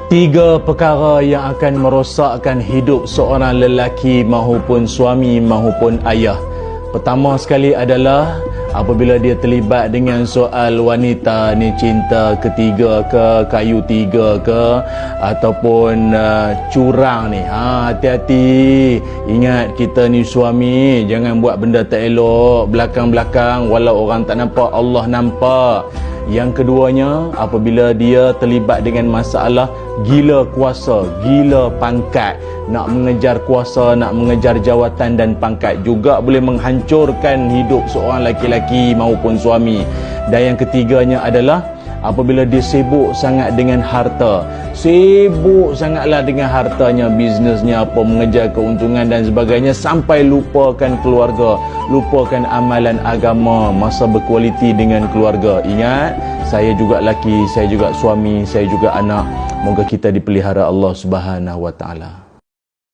Tiga perkara yang akan merosakkan hidup seorang lelaki mahupun suami mahupun ayah. Pertama sekali adalah apabila dia terlibat dengan soal wanita ni, cinta ketiga ke, kayu tiga ke, ataupun curang ni. Hati-hati. Ingat, kita ni suami, jangan buat benda tak elok belakang-belakang, walau orang tak nampak, Allah nampak. Yang keduanya, apabila dia terlibat dengan masalah gila kuasa, gila pangkat, nak mengejar kuasa, nak mengejar jawatan dan pangkat, juga boleh menghancurkan hidup seorang lelaki maupun suami. Dan yang ketiganya adalah apabila dia sibuk sangat dengan harta, sibuk sangatlah dengan hartanya, bisnesnya apa, mengejar keuntungan dan sebagainya, sampai lupakan keluarga, lupakan amalan agama, masa berkualiti dengan keluarga. Ingat, saya juga laki, saya juga suami, saya juga anak. Moga kita dipelihara Allah Subhanahu Wa Taala.